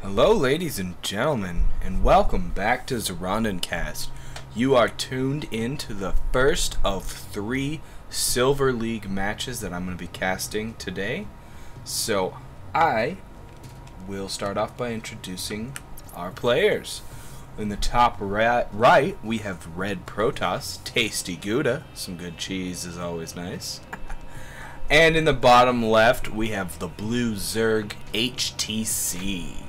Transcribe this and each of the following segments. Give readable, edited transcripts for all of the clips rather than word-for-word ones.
Hello ladies and gentlemen, and welcome back to Zoronden Cast. You are tuned into the first of 3 Silver League matches that I'm going to be casting today. So I will start off by introducing our players. In the top right we have Red Protoss, Tastygouda, some good cheese is always nice. And in the bottom left we have the Blue Zerg HTC.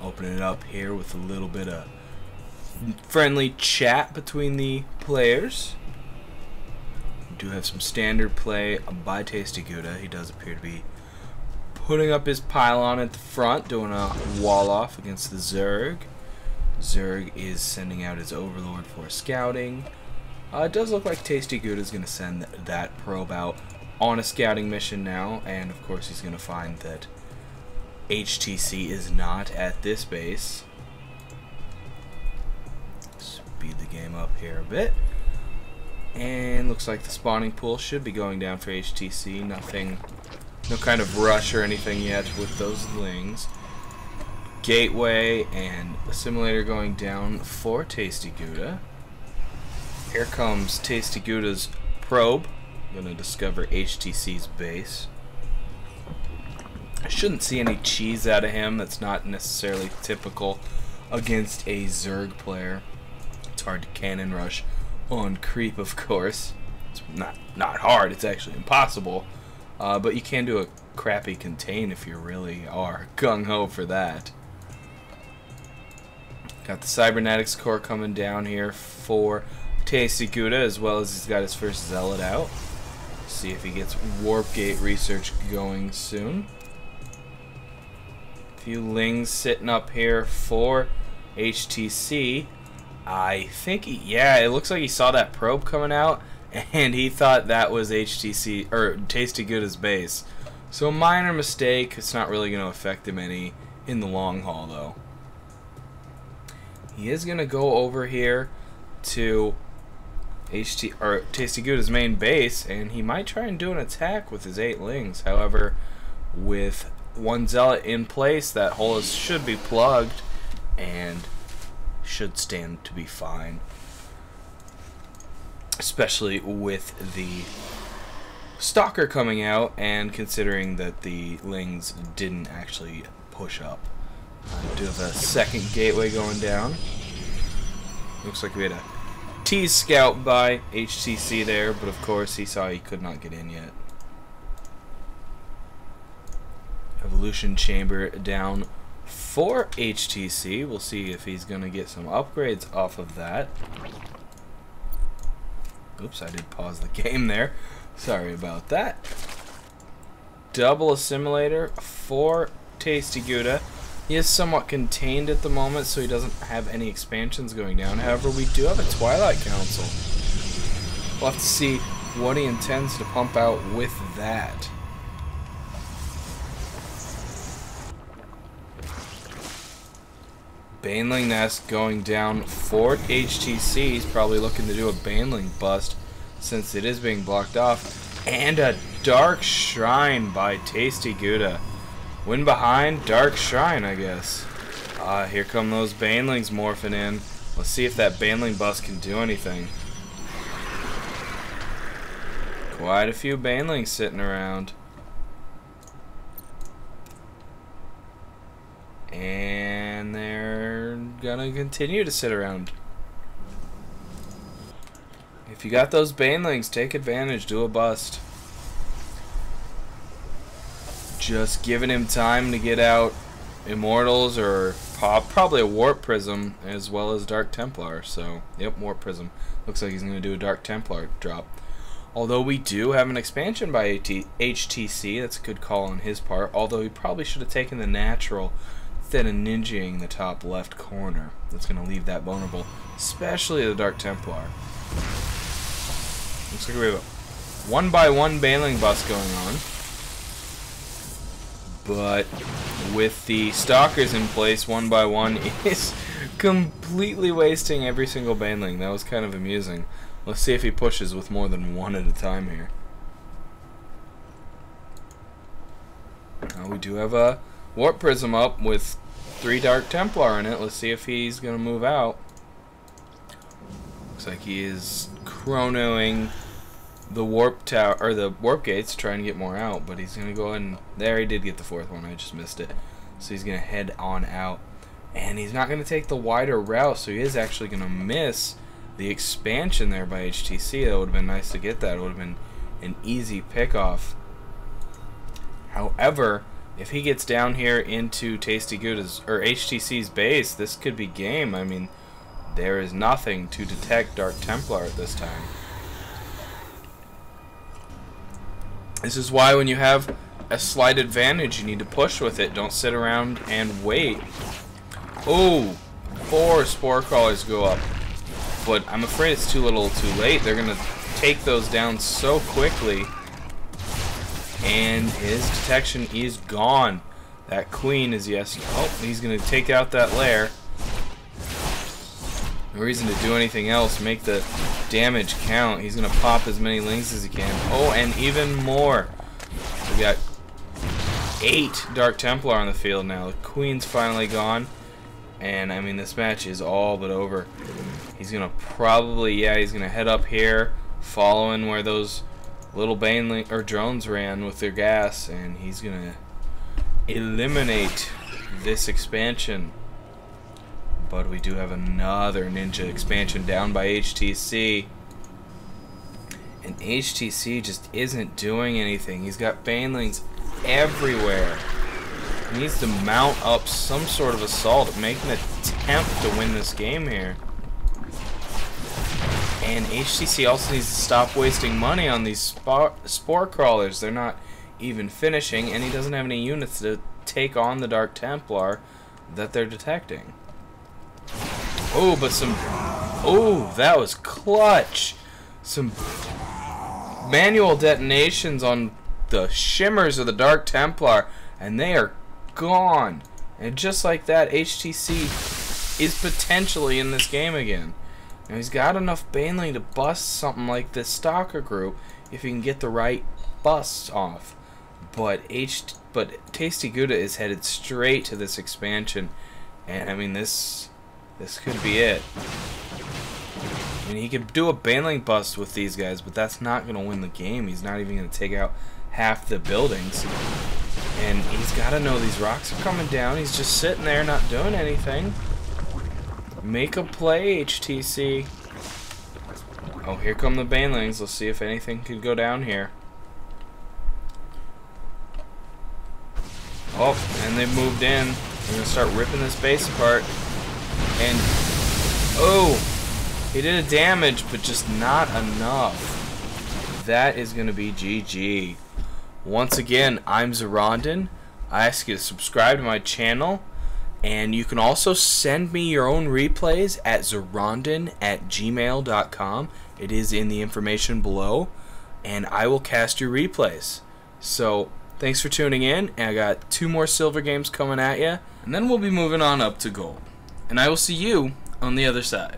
Opening it up here with a little bit of friendly chat between the players. We do have some standard play by Tastygouda. He does appear to be putting up his pylon at the front, doing a wall off against the Zerg. Zerg is sending out his Overlord for scouting. It does look like Tastygouda is going to send that probe out on a scouting mission now, and of course he's going to find that HTC is not at this base. Speed the game up here a bit. And looks like the spawning pool should be going down for HTC. No kind of rush or anything yet with those lings. Gateway and assimilator going down for Tastygouda. Here comes Tastygouda's probe. Gonna discover HTC's base. I shouldn't see any cheese out of him. That's not necessarily typical against a Zerg player. It's hard to cannon rush on creep, of course. It's not hard, it's actually impossible. But you can do a crappy contain if you really are gung-ho for that. Got the cybernetics core coming down here for Tastygouda, as well as he's got his first zealot out. See if he gets warp gate research going soon. Few lings sitting up here for HTC. I think yeah, it looks like he saw that probe coming out and he thought that was HTC or Tastygouda's base. So a minor mistake. It's not really going to affect him any in the long haul though. He is going to go over here to Tastygouda's main base, and he might try and do an attack with his 8 lings. However, with 1 zealot in place, that hole should be plugged and should stand to be fine. Especially with the stalker coming out and considering that the lings didn't actually push up. I do have a second gateway going down. Looks like we had a tease scout by HTC there, but of course he saw he could not get in yet. Evolution chamber down for HTC. We'll see if he's going to get some upgrades off of that. Oops, I did pause the game there. Sorry about that. Double assimilator for Tastygouda. He is somewhat contained at the moment, so he doesn't have any expansions going down. However, we do have a Twilight Council. We'll have to see what he intends to pump out with that. Baneling nest going down for HTC. He's probably looking to do a Baneling bust since it is being blocked off. And a Dark Shrine by Tastygouda. Win behind, Dark Shrine, I guess. Here come those Banelings morphing in. Let's see if that Baneling bust can do anything. Quite a few Banelings sitting around. And they're gonna continue to sit around. If you got those Banelings, take advantage, do a bust. Just giving him time to get out Immortals or probably a Warp Prism as well as Dark Templar. So, yep, Warp Prism. Looks like he's going to do a Dark Templar drop. Although we do have an expansion by HTC, that's a good call on his part. Although he probably should have taken the natural instead of ninjaing the top left corner. That's going to leave that vulnerable, especially the Dark Templar. Looks like we have a 1x1 Baneling bust going on. But with the stalkers in place, 1x1 is completely wasting every single Baneling. That was kind of amusing. Let's see if he pushes with more than one at a time here. We do have a Warp Prism up with 3 Dark Templar in it. Let's see if he's going to move out. Looks like he is chronoing the warp tower, or the warp gates, trying to get more out, but he's going to go ahead and... There, he did get the 4th one. I just missed it. So he's going to head on out. And he's not going to take the wider route, so he is actually going to miss the expansion there by HTC. That would have been nice to get that. It would have been an easy pickoff. However, if he gets down here into Tastygouda's, or HTC's base, this could be game. I mean, there is nothing to detect Dark Templar at this time. This is why when you have a slight advantage, you need to push with it. Don't sit around and wait. Oh, 4 Spore Crawlers go up. But I'm afraid it's too little too late. They're going to take those down so quickly. And his detection is gone. That queen is yes. Oh, he's going to take out that lair. No reason to do anything else. Make the damage count. He's going to pop as many lings as he can. Oh, and even more. We got 8 Dark Templar on the field now. The queen's finally gone. And, I mean, this match is all but over. He's going to probably, yeah, he's going to head up here, following where those little Baneling or drones ran with their gas, and he's going to eliminate this expansion. But we do have another ninja expansion down by HTC. And HTC just isn't doing anything. He's got Banelings everywhere. He needs to mount up some sort of assault, make an attempt to win this game here. And HTC also needs to stop wasting money on these spore crawlers. They're not even finishing, and he doesn't have any units to take on the Dark Templar that they're detecting. Oh, but some... Oh, that was clutch! Some manual detonations on the shimmers of the Dark Templar, and they are gone. And just like that, HTC is potentially in this game again. Now he's got enough Baneling to bust something like this Stalker group if he can get the right busts off. But Tastygouda is headed straight to this expansion, and I mean this could be it. I mean, he could do a Baneling bust with these guys, but that's not going to win the game. He's not even going to take out half the buildings. And he's got to know these rocks are coming down. He's just sitting there not doing anything. Make a play, HTC. Oh, here come the Banelings. Let's see if anything could go down here. Oh, and they've moved in. They're going to start ripping this base apart. And, oh, he did a damage, but just not enough. That is going to be GG. Once again, I'm Zoronden. I ask you to subscribe to my channel. And you can also send me your own replays at zoronden@gmail.com. It is in the information below. And I will cast your replays. So, thanks for tuning in. And I got 2 more silver games coming at you. And then we'll be moving on up to gold. And I will see you on the other side.